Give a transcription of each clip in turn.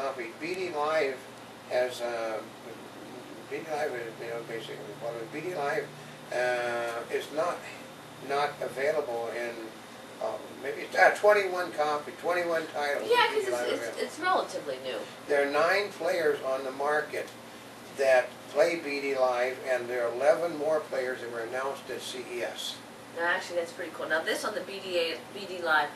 copy. BD Live has BD Live is, basically BD Live is not available in maybe it's 21 titles. Yeah, because it's relatively new. There are 9 players on the market that play BD Live, and there are 11 more players that were announced at CES. Now, actually, that's pretty cool. Now, this on the BD Live,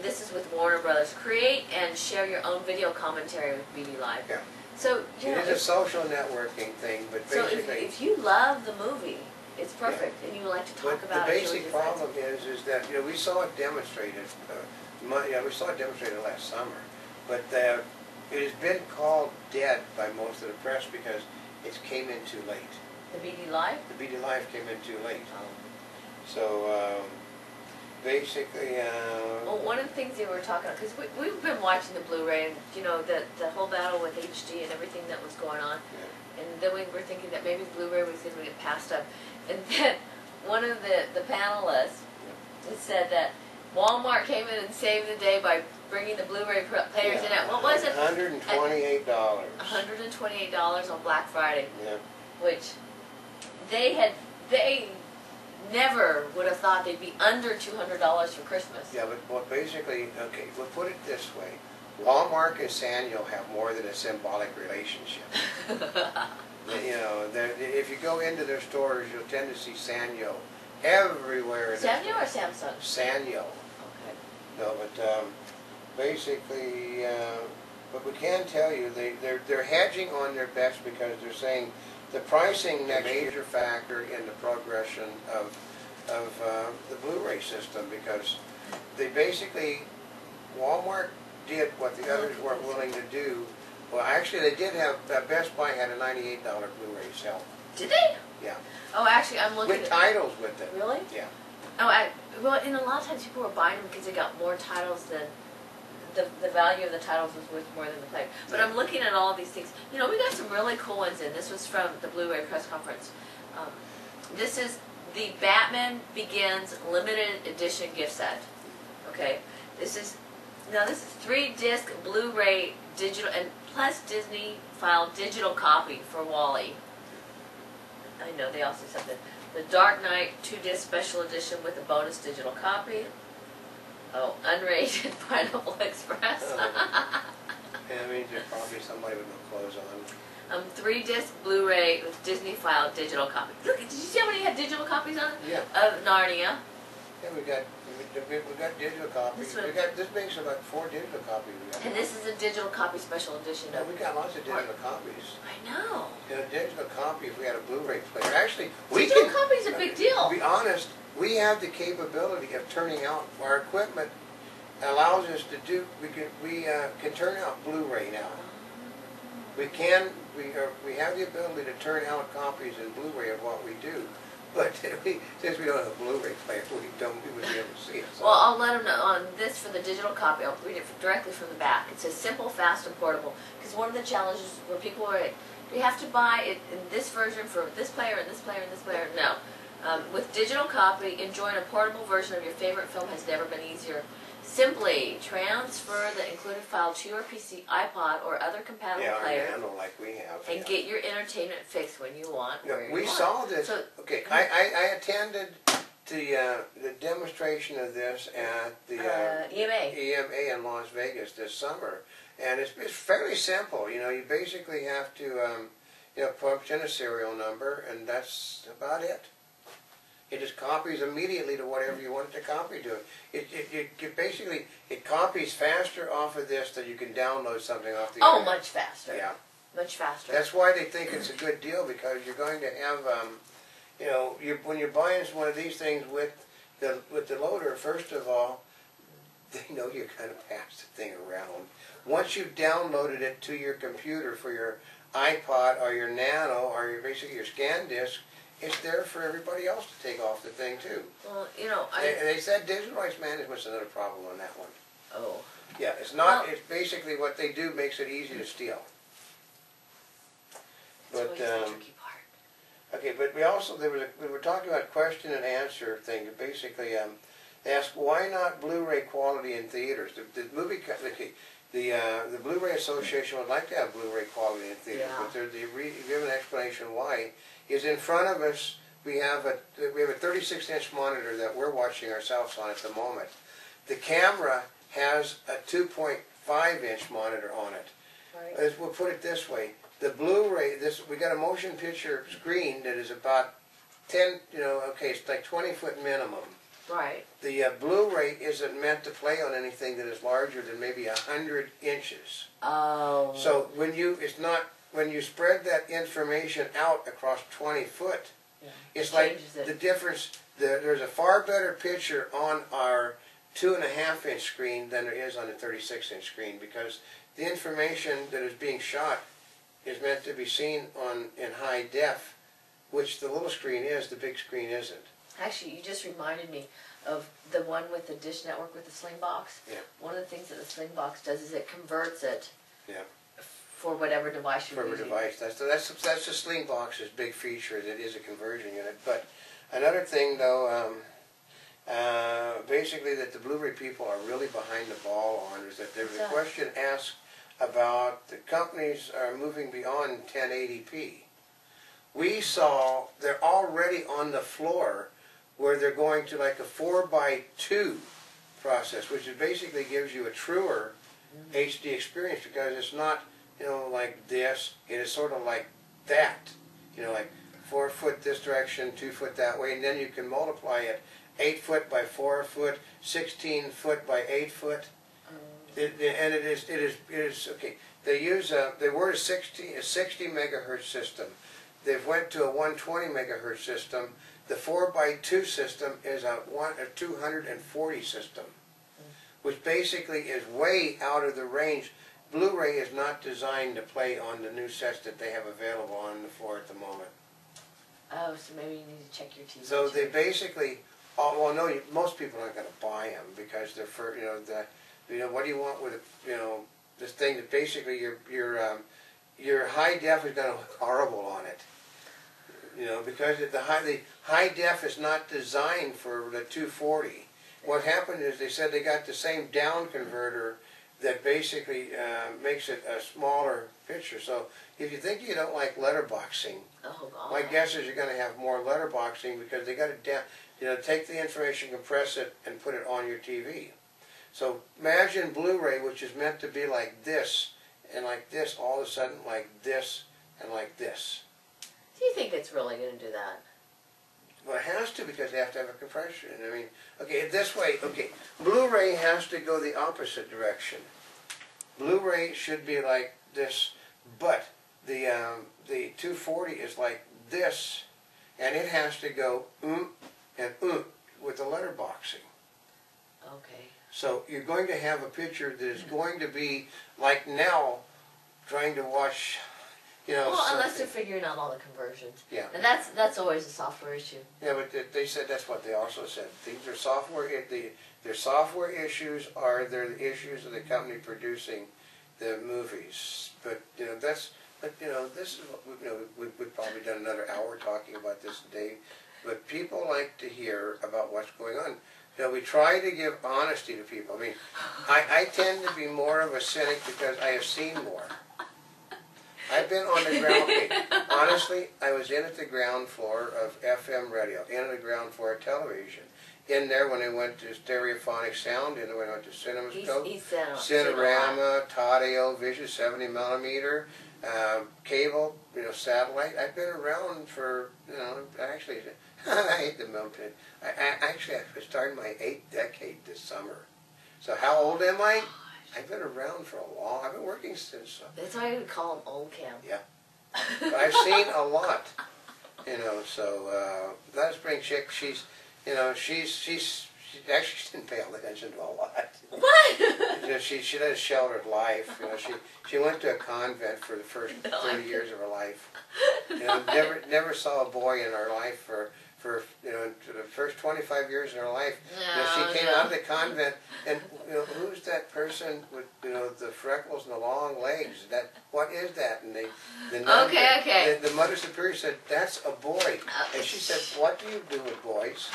this is with Warner Brothers. Create and share your own video commentary with BD Live. Yeah. So it is a social networking thing, but basically, so if you love the movie, it's perfect, and you like to talk about it. The basic problem is that we saw it demonstrated. We saw it demonstrated last summer, but it has been called dead by most of the press because it came in too late. The BD Live? The BD Live came in too late. Oh. So basically, well, one of the things they were talking about, because we've been watching the Blu-ray, and the whole battle with HD and everything that was going on, and then we were thinking that maybe Blu-ray was going to get passed up, and then one of the panelists said that Walmart came in and saved the day by bringing the Blu-ray players in at, what was it? $128. $128 on Black Friday. Yeah. Which they never would have thought they'd be under $200 for Christmas. Yeah, but basically, okay, we'll put it this way. Walmart and Sanyo have more than a symbolic relationship. If you go into their stores, you'll tend to see Sanyo everywhere. Sanyo or Samsung? Sanyo. Okay. No, but basically, but we can tell you they're hedging on their bets because they're saying the pricing next major factor in the progression of the Blu-ray system, because they basically, Walmart did what the others weren't willing to do. Well, actually, they did have, Best Buy had a $98 Blu-ray sale. Did they? Yeah. Oh, actually, I'm looking with titles with it. Really? Yeah. Oh, well, and a lot of times people were buying them because they got more titles than the value of the titles was worth more than the player. But I'm looking at all these things. We got some really cool ones in. This was from the Blu-ray press conference. This is the Batman Begins limited edition gift set. Okay, this is 3-disc Blu-ray digital and plus Disney file digital copy for Wally. I know they also said that the Dark Knight 2-disc special edition with a bonus digital copy. Oh, unrated Pineapple Express. Yeah, I mean, there's probably somebody with no clothes on. 3-disc Blu-ray with Disney file digital copy. Look, did you see how many had digital copies on it? Yeah. Of Narnia. Yeah, we got digital copies. This makes about 4 digital copies. And this is a digital copy special edition. Yeah, we got lots of digital copies. I know. Digital copy if we had a Blu-ray player. Actually, digital copy is a big deal. To be honest, we have the capability of turning out, our equipment allows us to do, we can turn out Blu-ray now. We have the ability to turn out copies in Blu-ray of what we do. But since we don't have a Blu-ray player, we wouldn't be able to see it. So. Well, I'll let them know on this for the digital copy. I'll read it directly from the back. It says simple, fast, and portable. Because one of the challenges where people are, do you have to buy it in this version for this player and this player and this player? No. With digital copy, enjoying a portable version of your favorite film has never been easier. Simply transfer the included file to your PC, iPod, or other compatible player, like we have, and get your entertainment fix when you want. We saw this. So, okay, I attended the demonstration of this at the EMA in Las Vegas this summer, and it's fairly simple. You basically have to punch in a serial number, and that's about it. It just copies immediately to whatever you want it to copy to. It copies faster off of this than you can download something off the internet. Much faster. Yeah. Much faster. That's why they think it's a good deal, because you're going to have, when you're buying one of these things with the loader, first of all, they know you're going to pass the thing around. Once you've downloaded it to your computer for your iPod or your Nano or basically your scan disk, it's there for everybody else to take off the thing too. Well, they said digital rights management's another problem on that one. Oh. Yeah, it's not. Well, it's basically what they do makes it easy to steal. But the tricky part. Okay, but we were talking about question and answer thing. Basically, they asked why not Blu-ray quality in theaters. The movie, okay, The Blu-ray Association would like to have Blu-ray quality in theaters, but they give an explanation why. Is in front of us we have a 36-inch monitor that we're watching ourselves on at the moment. The camera has a 2.5-inch monitor on it. Right. We'll put it this way: the Blu-ray, we got a motion picture screen that is about 10, it's like 20-foot minimum. Right. The Blu-ray isn't meant to play on anything that is larger than maybe 100 inches. Oh. So when you spread that information out across 20 foot, it's like the difference. There's a far better picture on our 2.5-inch screen than there is on a 36-inch screen, because the information that is being shot is meant to be seen in high def, which the little screen is, the big screen isn't. Actually, you just reminded me of the one with the Dish Network with the Sling Box. Yeah. One of the things that the Sling Box does is it converts it. Yeah. For whatever device you're using. For whatever device. That's the Sling Box's big feature. That is a conversion unit. But another thing, though, basically that the Blu-ray people are really behind the ball on is that there was a question asked about the companies are moving beyond 1080p. We saw they're already on the floor where they're going to like a 4:2 process, which is basically gives you a truer HD experience, because it's not, like this. It is sort of like that, like 4 foot this direction, 2 foot that way, and then you can multiply it 8 foot by 4 foot, 16 foot by 8 foot. And it is okay. They use they were a 60 megahertz system. They've went to a 120 megahertz system. The 4:2 system is a 240 system, which basically is way out of the range. Blu-ray is not designed to play on the new sets that they have available on the floor at the moment. Oh, so maybe you need to check your TV. So they basically, well, no, most people aren't going to buy them because they're for what do you want with this thing that basically your high def is going to look horrible on it. Because the high def is not designed for the 240. What happened is they said they got the same down converter that basically makes it a smaller picture. So if you think you don't like letterboxing, my guess is you're going to have more letterboxing, because they got to take the information, compress it, and put it on your TV. So imagine Blu-ray, which is meant to be like this and like this, all of a sudden like this and like this. Do you think it's really going to do that? Well, it has to, because they have to have a compression. I mean, okay, this way, okay, Blu-ray has to go the opposite direction. Blu-ray should be like this, but the 240 is like this, and it has to go and with the letterboxing. Okay. So you're going to have a picture that is going to be like now, trying to watch. Well, unless they're figuring out all the conversions. Yeah. And that's always a software issue. Yeah, but they said that's what they also said. These are software. Their software issues are the issues of the company producing the movies. But this is what we've probably done another hour talking about this today. But people like to hear about what's going on. We try to give honesty to people. I mean, I tend to be more of a cynic because I have seen more. I've been on the ground. Okay, honestly, I was in at the ground floor of FM radio, in at the ground floor of television. In there when I went to stereophonic sound, in there when I went to CinemaScope, Cinerama, Todd AO Vision, 70 millimeter, cable, satellite. I've been around for, actually, I hate the military. I started my 8th decade this summer. So how old am I? I've been around for a long. I've been working since. That's why we call them Oldecam. Yeah, but I've seen a lot. So Notaspringchick, she's actually she didn't pay all attention to a lot. What? She led a sheltered life. She went to a convent for the first 30 years of her life. Never saw a boy in her life for the first 25 years in her life. She came out of the convent, and who's that person with the freckles and the long legs? What is that? And the Mother Superior said, "That's a boy." And she said, "What do you do with boys?"